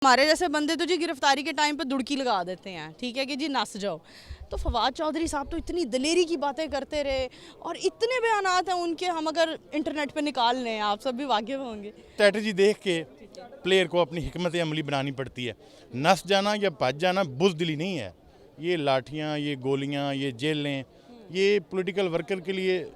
हमारे जैसे बंदे तो जी गिरफ्तारी के टाइम पे दुड़की लगा देते हैं, ठीक है कि जी नस जाओ। तो फवाद चौधरी साहब तो इतनी दलेरी की बातें करते रहे और इतने बयानात हैं उनके, हम अगर इंटरनेट पे निकाल लें, आप सब भी वाकिफ होंगे। स्ट्रैटेजी देख के प्लेयर को अपनी हिकमत अमली बनानी पड़ती है। नस जाना या भज जाना बुज़दिली नहीं है। ये लाठियाँ, ये गोलियाँ, ये जेलें, ये पॉलिटिकल वर्कर के लिए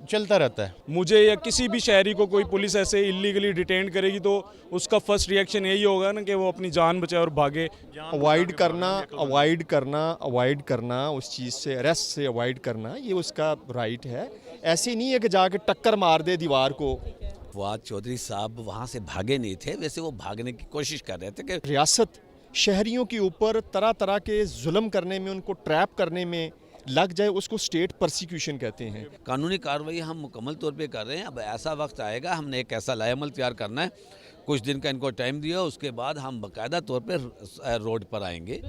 चलता रहता है। मुझे या किसी भी शहरी को कोई पुलिस ऐसे इलीगली डिटेन करेगी तो उसका फर्स्ट रिएक्शन यही होगा ना कि वो अपनी जान बचाए और भागे। अवॉइड करना उस चीज़ से, अरेस्ट से अवॉइड करना, ये उसका राइट है। ऐसे नहीं है कि जाके टक्कर मार दे दीवार को। फवाद चौधरी साहब वहाँ से भागे नहीं थे, वैसे वो भागने की कोशिश कर रहे थे कि रियासत शहरियों के ऊपर तरह तरह के जुल्म करने में, उनको ट्रैप करने में लग जाए, उसको स्टेट परसिक्यूशन कहते हैं। कानूनी कार्रवाई हम मुकम्मल तौर पे कर रहे हैं। अब ऐसा वक्त आएगा, हमने एक ऐसा लाएमल तैयार करना है, कुछ दिन का इनको टाइम दिया, उसके बाद हम बाकायदा तौर पे रोड पर आएंगे।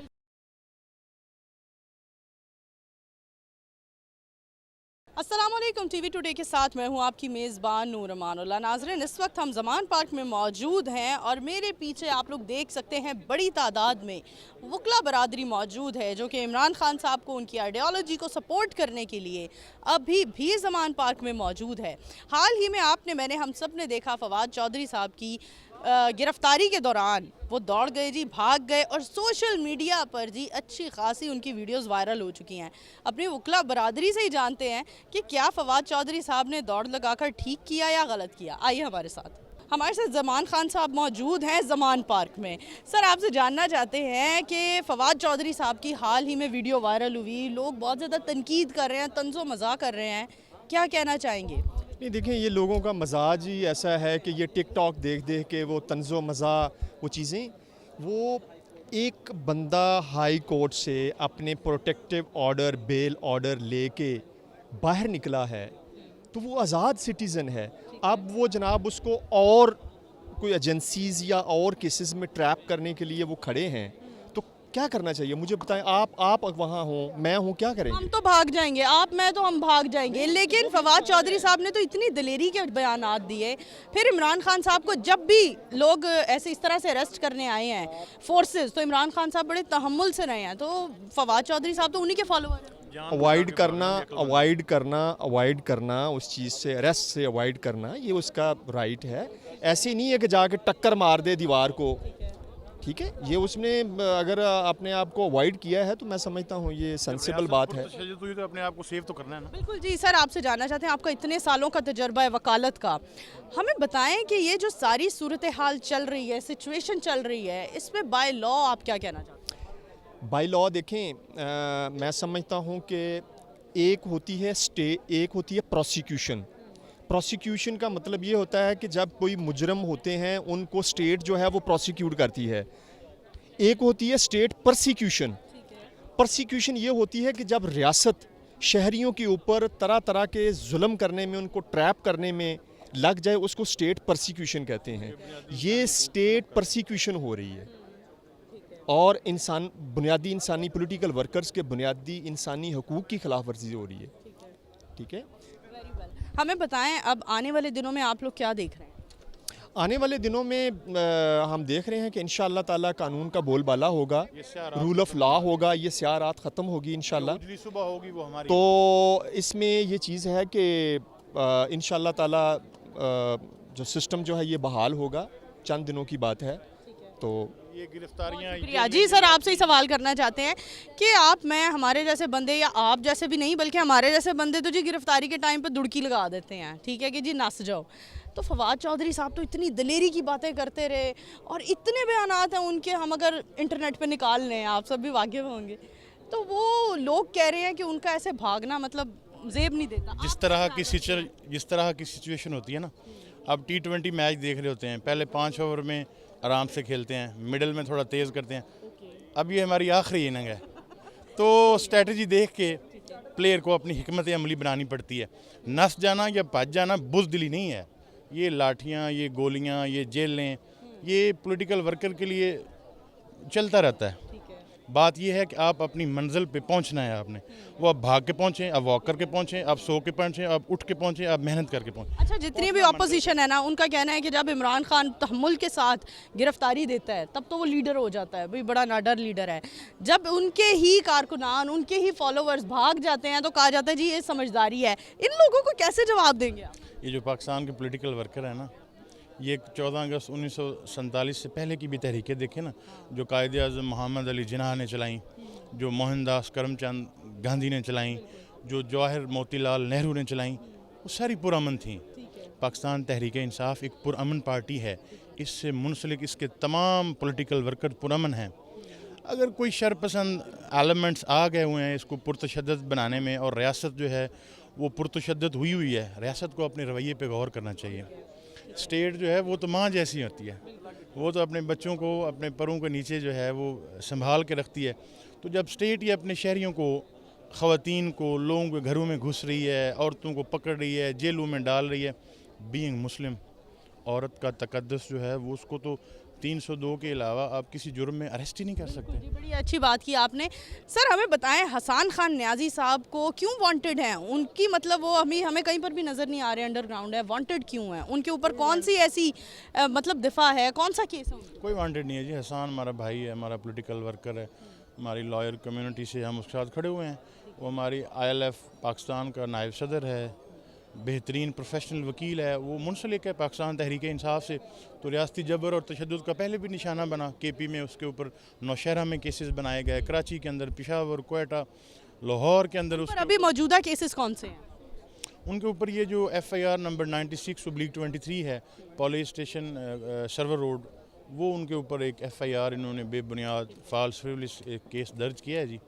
अस्सलाम वालेकुम, टीवी टुडे के साथ मैं हूं आपकी मेज़बान नूर अमानुल्लाह। नाज़रीन, इस वक्त हम ज़मान पार्क में मौजूद हैं और मेरे पीछे आप लोग देख सकते हैं बड़ी तादाद में वकला बरादरी मौजूद है जो कि इमरान खान साहब को उनकी आइडियोलॉजी को सपोर्ट करने के लिए अभी भी ज़मान पार्क में मौजूद है। हाल ही में मैंने हम सब ने देखा फवाद चौधरी साहब की गिरफ्तारी के दौरान वो दौड़ गए जी, भाग गए और सोशल मीडिया पर जी अच्छी खासी उनकी वीडियोस वायरल हो चुकी हैं। अपनी वकला बरादरी से ही जानते हैं कि क्या फवाद चौधरी साहब ने दौड़ लगाकर ठीक किया या गलत किया। आइए हमारे साथ। हमारे साथ ज़मान खान साहब मौजूद हैं ज़मान पार्क में। सर, आपसे जानना चाहते हैं कि फवाद चौधरी साहब की हाल ही में वीडियो वायरल हुई, लोग बहुत ज़्यादा तनकीद कर रहे हैं, तंज़ो मज़ाक कर रहे हैं, क्या कहना चाहेंगे? नहीं, देखें, ये लोगों का मजाज ही ऐसा है कि ये टिकटॉक देख देख के वो तंज़ो मज़ा, वो चीज़ें, वो एक बंदा हाई कोर्ट से अपने प्रोटेक्टिव ऑर्डर, बेल ऑर्डर लेके बाहर निकला है तो वो आज़ाद सिटीज़न है। अब वो जनाब उसको और कोई एजेंसीज़ या और केसेस में ट्रैप करने के लिए वो खड़े हैं, तो क्या करना चाहिए मुझे बताएं। आप वहाँ हो, मैं हूँ, क्या करें? हम तो भाग जाएंगे, आप मैं तो हम भाग जाएंगे। लेकिन फवाद चौधरी साहब ने तो इतनी दलेरी के बयानात दिए। फिर इमरान खान साहब को जब भी लोग ऐसे इस तरह से अरेस्ट करने आए हैं फोर्सेस, तो इमरान खान साहब बड़े तहम्मुल से रहे हैं। तो फवाद चौधरी साहब तो उन्हीं के फॉलोअर हैं। अवॉइड करना उस चीज़ से, अरेस्ट से अवॉइड करना, ये उसका राइट है। ऐसे नहीं है कि जाके टक्कर मार दे दीवार को, ठीक है। ये उसने अगर अपने आप को अवॉइड किया है तो मैं समझता हूँ ये सेंसिबल बात है। तो अपने आप को सेफ तो करना है ना। बिल्कुल जी। सर, आपसे जानना चाहते हैं, आपका इतने सालों का तजर्बा है वकालत का, हमें बताएं कि ये जो सारी सूरत हाल चल रही है, सिचुएशन चल रही है, इसमें बाय लॉ आप क्या कहना चाहते हैं? बाय लॉ देखें, मैं समझता हूँ कि एक होती है प्रोसिक्यूशन का मतलब ये होता है कि जब कोई मुजरम होते हैं उनको स्टेट जो है वो प्रोसिक्यूट करती है। एक होती है स्टेट परसिक्यूशन ये होती है कि जब रियासत शहरियों के ऊपर तरह तरह के जुल्म करने में, उनको ट्रैप करने में लग जाए, उसको स्टेट परसिक्यूशन कहते हैं। ये स्टेट परसिक्यूशन हो रही है और बुनियादी इंसानी पॉलिटिकल वर्कर्स के बुनियादी इंसानी हकूक़ की खिलाफ वर्जी हो रही है, ठीक है। हमें बताएं, अब आने वाले दिनों में आप लोग क्या देख रहे हैं? आने वाले दिनों में हम देख रहे हैं कि इंशाअल्लाह ताला कानून का बोलबाला होगा, रूल ऑफ लॉ होगा, ये स्यारात ख़त्म होगी इंशाअल्लाह। सुबह होगी वो हमारी। तो इसमें ये चीज़ है कि इंशाअल्लाह ताला जो सिस्टम जो है ये बहाल होगा, चंद दिनों की बात है। तो ये गिरफ्तारियां जी सर, आपसे ही सवाल करना चाहते हैं कि आप, मैं, हमारे जैसे बंदे, या आप जैसे भी नहीं बल्कि हमारे जैसे बंदे तो जी गिरफ्तारी के टाइम पे दुड़की लगा देते हैं, ठीक है कि जी नस जाओ। तो फवाद चौधरी साहब तो इतनी दलेरी की बातें करते रहे और इतने बयानात हैं उनके, हम अगर इंटरनेट पे निकाल लें, आप सब भी वाकिफ होंगे। तो वो लोग कह रहे हैं कि उनका ऐसे भागना मतलब जेब नहीं देता। जिस तरह की सिचुएशन होती है ना, अब T20 मैच देख रहे होते हैं, पहले 5 ओवर में आराम से खेलते हैं, मिडल में थोड़ा तेज़ करते हैं। अब ये हमारी आखिरी इनिंग है, तो स्ट्रैटेजी देख के प्लेयर को अपनी हिकमत अमली बनानी पड़ती है। नस जाना या भज जाना बुज़दिली नहीं है। ये लाठियाँ, ये गोलियाँ, ये जेलें, ये पॉलिटिकल वर्कर के लिए चलता रहता है। बात यह है कि आप अपनी मंजिल पे पहुंचना है आपने, वो आप भाग के पहुंचें, आप वॉक करके पहुंचें, आप सो के पहुंचें, आप उठ के पहुंचें, आप मेहनत करके पहुंचें। अच्छा, जितनी भी ऑपोजिशन है ना, उनका कहना है कि जब इमरान खान तहम्मुल के साथ गिरफ्तारी देता है तब तो वो लीडर हो जाता है, भाई बड़ा नाडर लीडर है। जब उनके ही कारकुनान, उनके ही फॉलोवर्स भाग जाते हैं तो कहा जाता है जी ये समझदारी है। इन लोगों को कैसे जवाब देंगे आप? ये जो पाकिस्तान के पॉलिटिकल वर्कर है ना, ये 14 अगस्त 1947 से पहले की भी तहरीकें देखें ना, जो कायदे आज़म मोहम्मद अली जिन्ना ने चलाई, जो मोहनदास करमचंद गांधी ने चलाई, जो जवाहर मोतीलाल नेहरू ने चलाई, वो सारी पुरअमन थी। पाकिस्तान तहरीक इंसाफ एक पुरअमन पार्टी है, इससे मुंसलिक इसके तमाम पॉलिटिकल वर्कर पुरअमन हैं। अगर कोई शरपसंद एलिमेंट्स आ गए हुए हैं इसको पुरतशद्दद बनाने में, और रियासत जो है वो पुरतशद्दद हुई है, रियासत को अपने रवैये पे गौर करना चाहिए। स्टेट जो है वो तो माँ जैसी होती है, वो तो अपने बच्चों को अपने परों के नीचे जो है वो संभाल के रखती है। तो जब स्टेट ये अपने शहरियों को, ख़वातीन को, लोगों के घरों में घुस रही है, औरतों को पकड़ रही है, जेलों में डाल रही है, बीइंग मुस्लिम औरत का तकद्दुस जो है वो, उसको तो 302 के अलावा आप किसी जुर्म में अरेस्ट ही नहीं कर सकते। जी, बड़ी अच्छी बात की आपने। सर हमें बताएं, हसन खान न्याजी साहब को क्यों वांटेड हैं? उनकी मतलब वो हमें कहीं पर भी नज़र नहीं आ रहे, अंडरग्राउंड है, वांटेड क्यों है? उनके ऊपर कौन सी ऐसी मतलब दिफा है, कौन सा केस है उनका? कोई वांटेड नहीं है जी। हसन हमारा भाई है, हमारा पॉलिटिकल वर्कर है, हमारी लॉयर कम्युनिटी से हम उसके साथ खड़े हुए हैं। वो हमारी ILF पाकिस्तान का नायब सदर है, बेहतरीन प्रोफेशनल वकील है, वो मुंसलिक है पाकिस्तान तहरीक इंसाफ से। तो रियासती जबर और तशद्दुद का पहले भी निशाना बना, KP में उसके ऊपर नौशहरा में केसेस बनाए गए, कराची के अंदर, पेशावर, क्वेटा, लाहौर के अंदर। पर अभी मौजूदा केसेस कौन से हैं? उनके ऊपर ये जो FIR नंबर 96/23 है, पुलिस स्टेशन सर्वर रोड, वो उनके ऊपर एक FIR इन्होंने बेबुनियाद फॉल्स फ्रिवलिस एक केस दर्ज किया है जी।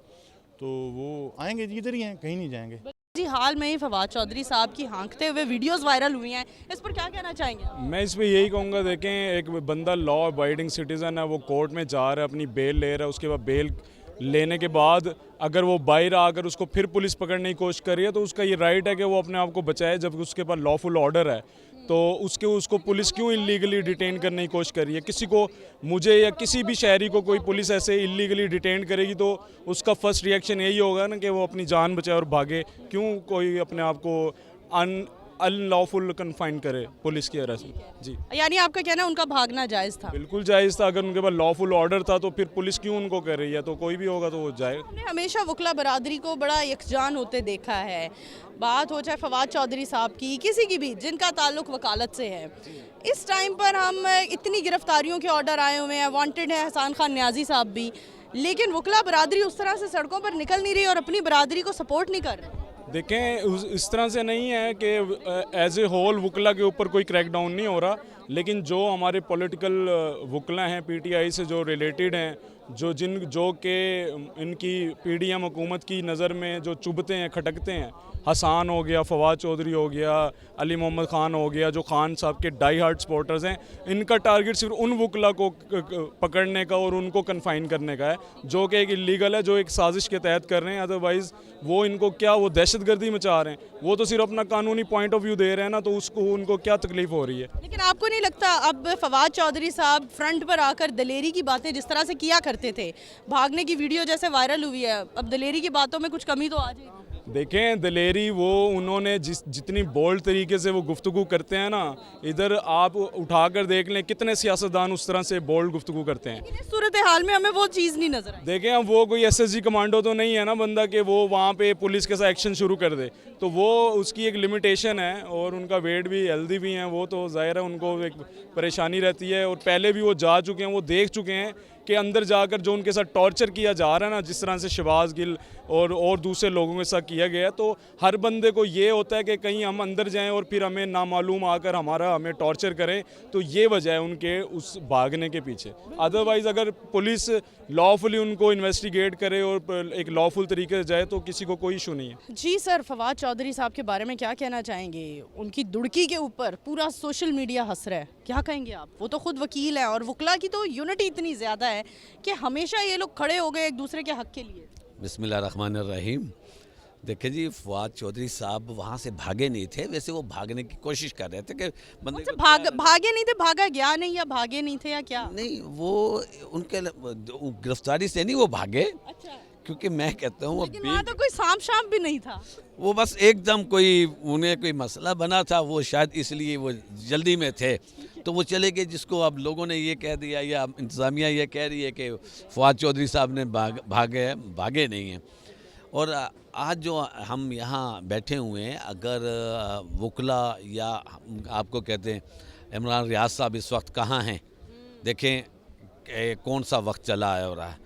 तो वो आएंगे जी, इधर ही हैं, कहीं नहीं जाएंगे जी। हाल में ही फवाद चौधरी साहब की हाँकते हुए वीडियोस वायरल हुई हैं, इस पर क्या कहना चाहेंगे? मैं इस पर यही कहूँगा, देखें एक बंदा लॉ अबाइडिंग सिटीज़न है, वो कोर्ट में जा रहा है, अपनी बेल ले रहा है, उसके बाद बेल लेने के बाद अगर वो बाहर आकर उसको फिर पुलिस पकड़ने की कोशिश कर रही है तो उसका ये राइट है कि वो अपने आप को बचाए, जब उसके पास लॉफुल ऑर्डर है। तो उसको पुलिस क्यों इलीगली डिटेन करने की कोशिश कर रही है? किसी को, मुझे या किसी भी शहरी को कोई पुलिस ऐसे इलीगली डिटेन करेगी तो उसका फर्स्ट रिएक्शन यही होगा ना कि वो अपनी जान बचाए और भागे। क्यों कोई अपने आप को अनलॉफुल कन्फाइन करे पुलिस की अरेस्ट में? जी, यानी आपका कहना है उनका भागना जायज़ था? बिल्कुल जायज़ था। अगर उनके पास लॉफुल ऑर्डर था तो फिर पुलिस क्यों उनको कर रही है? तो कोई भी होगा तो वो जाए। हमने हमेशा वकला बरादरी को बड़ा यकजान होते देखा है। बात हो चाहे फवाद चौधरी साहब की, किसी की भी जिनका ताल्लुक वकालत से है, इस टाइम पर हम इतनी गिरफ्तारियों के ऑर्डर आए हुए हैं, वांटेड है हसन खान न्याजी साहब भी, लेकिन वकला बरादरी उस तरह से सड़कों पर निकल नहीं रही और अपनी बरादरी को सपोर्ट नहीं कर रही। देखें, इस तरह से नहीं है कि एज ए होल वकला के ऊपर कोई क्रैकडाउन नहीं हो रहा, लेकिन जो हमारे पॉलिटिकल वकला हैं PTI से जो रिलेटेड हैं, जो कि इनकी PDM हुकूमत की नज़र में जो चुभते हैं, खटकते हैं, हसन हो गया, फवाद चौधरी हो गया, अली मोहम्मद ख़ान हो गया, जो खान साहब के डाई हार्ट सपोर्टर्स हैं, इनका टारगेट सिर्फ उन वकला को पकड़ने का और उनको कन्फाइन करने का है, जो कि एक इलीगल है, जो एक साजिश के तहत कर रहे हैं। अदरवाइज़ वो इनको क्या, वो दहशतगर्दी मचा रहे हैं, वो तो सिर्फ अपना कानूनी पॉइंट ऑफ व्यू दे रहे हैं ना, तो उसको उनको क्या तकलीफ हो रही है? लेकिन आपको नहीं लगता अब फवाद चौधरी साहब फ्रंट पर आकर दलेरी की बातें जिस तरह से किया करते थे, भागने की वीडियो जैसे वायरल हुई है, अब दलेरी की बातों में कुछ कमी तो आ जाएगी? देखें, दलेरी वो उन्होंने जितनी बोल्ड तरीके से वो गुफ्तगू करते हैं ना, इधर आप उठाकर देख लें कितने सियासतदान उस तरह से बोल्ड गुफ्तगू करते हैं। लेकिन इस सूरत हाल में हमें वो चीज़ नहीं नजर आई। देखें, अब वो कोई SSG कमांडो तो नहीं है ना बंदा कि वो वहाँ पे पुलिस के साथ एक्शन शुरू कर दे, तो वो उसकी एक लिमिटेशन है, और उनका वेट भी हेल्दी भी हैं, वो तो ज़ाहिर है उनको एक परेशानी रहती है, और पहले भी वो जा चुके हैं, वो देख चुके हैं कि अंदर जाकर जो उनके साथ टॉर्चर किया जा रहा है ना, जिस तरह से शहबाज गिल और दूसरे लोगों के साथ किया गया है, तो हर बंदे को ये होता है कि कहीं हम अंदर जाएं और फिर हमें नामालूम आकर हमें टॉर्चर करें, तो ये वजह है उनके उस भागने के पीछे। अदरवाइज़ अगर पुलिस लॉफुली उनको इन्वेस्टिगेट करे और एक लॉफुल तरीके से जाए तो किसी को कोई इशू नहीं है। जी सर, फवाद चौधरी साहब के बारे में क्या कहना चाहेंगे? उनकी दुड़की के ऊपर पूरा सोशल मीडिया हंस रहा है, क्या कहेंगे आप? वो तो खुद वकील हैं और वकला की तो यूनिटी इतनी ज़्यादा है कि हमेशा ये लोग खड़े हो गए एक दूसरे के हक के लिए। बिस्मिल्लाहिर्रहमानिर्रहीम। देखिए जी, फवाद चौधरी साहब वहाँ से भागे नहीं थे, वैसे वो भागने की कोशिश कर रहे थे कि बंदे उनसे को भागे नहीं थे, भागा गया नहीं या भागे नहीं थे या क्या? नहीं, वो उनके गिरफ्तारी से नहीं वो भागे, अच्छा, क्योंकि मैं कहता हूँ वो लेकिन वहाँ तो कोई सांप शाम भी नहीं था। वो बस एकदम उन्हें कोई मसला बना था, वो शायद इसलिए वो जल्दी में थे, तो वो चले गए। जिसको अब लोगों ने ये कह दिया या इंतज़ामिया ये कह रही है कि फवाद चौधरी साहब ने भागे नहीं हैं। और आज जो हम यहाँ बैठे हुए हैं, अगर वकला या आपको कहते हैं इमरान रियाज साहब इस वक्त कहाँ हैं, देखें कौन सा वक्त चला है हो रहा है।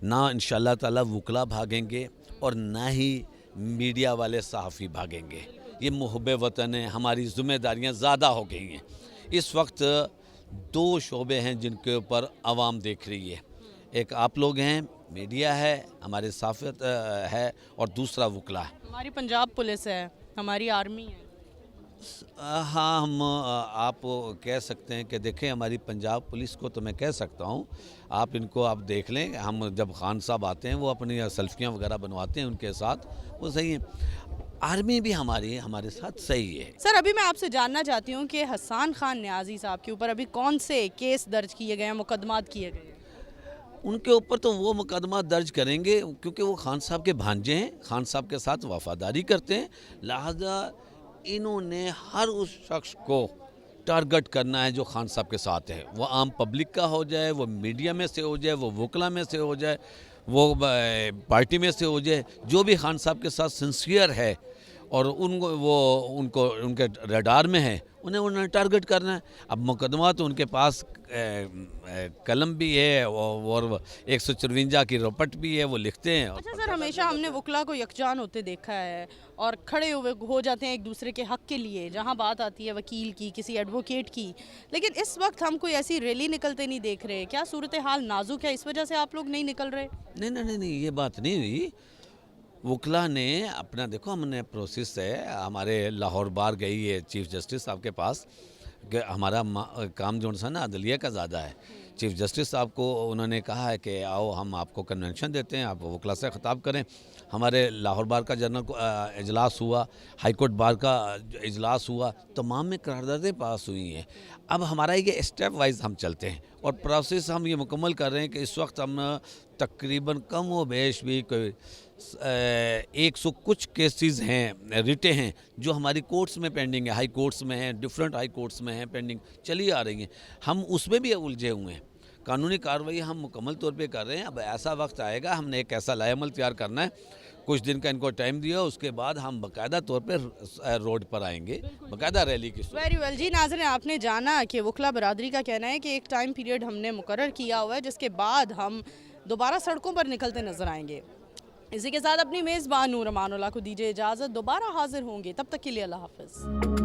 ना इंशाल्लाह ताला वकला भागेंगे और ना ही मीडिया वाले सहाफ़ी भागेंगे। ये मुहब्बे वतन है, हमारी ज़िम्मेदारियाँ ज़्यादा हो गई हैं। इस वक्त दो शोबे हैं जिनके ऊपर आवाम देख रही है, एक आप लोग हैं, मीडिया है, हमारे सहाफ़त है, और दूसरा वकला है। हमारी पंजाब पुलिस है, हमारी आर्मी है। हाँ, हम आप कह सकते हैं कि देखें हमारी पंजाब पुलिस को तो मैं कह सकता हूँ, आप इनको आप देख लें। हम जब खान साहब आते हैं वो अपनी सेल्फियाँ वगैरह बनवाते हैं उनके साथ, वो सही है। आर्मी भी हमारे साथ सही है। सर, अभी मैं आपसे जानना चाहती हूँ कि हसन खान न्याजी साहब के ऊपर अभी कौन से केस दर्ज किए गए हैं, मुकदमात किए गए हैं? उनके ऊपर तो वो मुकदमा दर्ज करेंगे क्योंकि वो खान साहब के भांजे हैं, खान साहब के साथ वफादारी करते हैं, लिहाजा इन्होंने हर उस शख्स को टारगेट करना है जो खान साहब के साथ है। वो आम पब्लिक का हो जाए, वो मीडिया में से हो जाए, वो वकला में से हो जाए, वो पार्टी में से हो जाए, जो भी खान साहब के साथ सिंसियर है और उनको उनके रडार में है, उन्हें टारगेट करना है। अब मुकदमा तो उनके पास कलम भी है और 154 की रपट भी है, वो लिखते हैं। अच्छा सर, हमेशा हमने वकला को यकजान होते देखा है और खड़े हुए हो जाते हैं एक दूसरे के हक के लिए जहां बात आती है वकील की, किसी एडवोकेट की, लेकिन इस वक्त हम कोई ऐसी रैली निकलते नहीं देख रहे। क्या सूरत हाल नाजुक है, इस वजह से आप लोग नहीं निकल रहे? नहीं, ये बात नहीं हुई। वकला ने अपना, देखो हमने प्रोसेस है, हमारे लाहौर बार गई है चीफ जस्टिस साहब के पास कि हमारा काम जो है ना अदलिया का ज़्यादा है। चीफ जस्टिस साहब को उन्होंने कहा है कि आओ हम आपको कन्वेंशन देते हैं, आप वकला से ख़िताब करें। हमारे लाहौर बार का जनरल इजलास हुआ, हाई कोर्ट बार का इजलास हुआ, तमाम में करारदादें पास हुई हैं। अब हमारा ये स्टेप वाइज हम चलते हैं और प्रोसेस हम ये मुकम्मल कर रहे हैं कि इस वक्त हम तकरीबन कम व बेश भी कोई 100 कुछ केसेस हैं, रिटें हैं जो हमारी कोर्ट्स में पेंडिंग है, हाई कोर्ट्स में हैं, डिफरेंट हाई कोर्ट्स में हैं, पेंडिंग चली आ रही हैं। हम उसमें भी उलझे हुए हैं। कानूनी कार्रवाई हम मुकम्मल तौर पे कर रहे हैं। अब ऐसा वक्त आएगा, हमने एक ऐसा लाएमल तैयार करना है, कुछ दिन का इनको टाइम दिया, उसके बाद हम बाकायदा तौर पे रोड पर आएंगे, बाकायदा रैली की। वेरी वेल जी नाज़रीन, आपने जाना कि वकला बरादरी का कहना है कि एक टाइम पीरियड हमने मुकर्रर किया हुआ है जिसके बाद हम दोबारा सड़कों पर निकलते नजर आएंगे। इसी के साथ अपनी मेज़बान नूर अमानुल्लाह को दीजिए इजाज़त, दोबारा हाजिर होंगे, तब तक के लिए अल्लाह हाफ़िज़।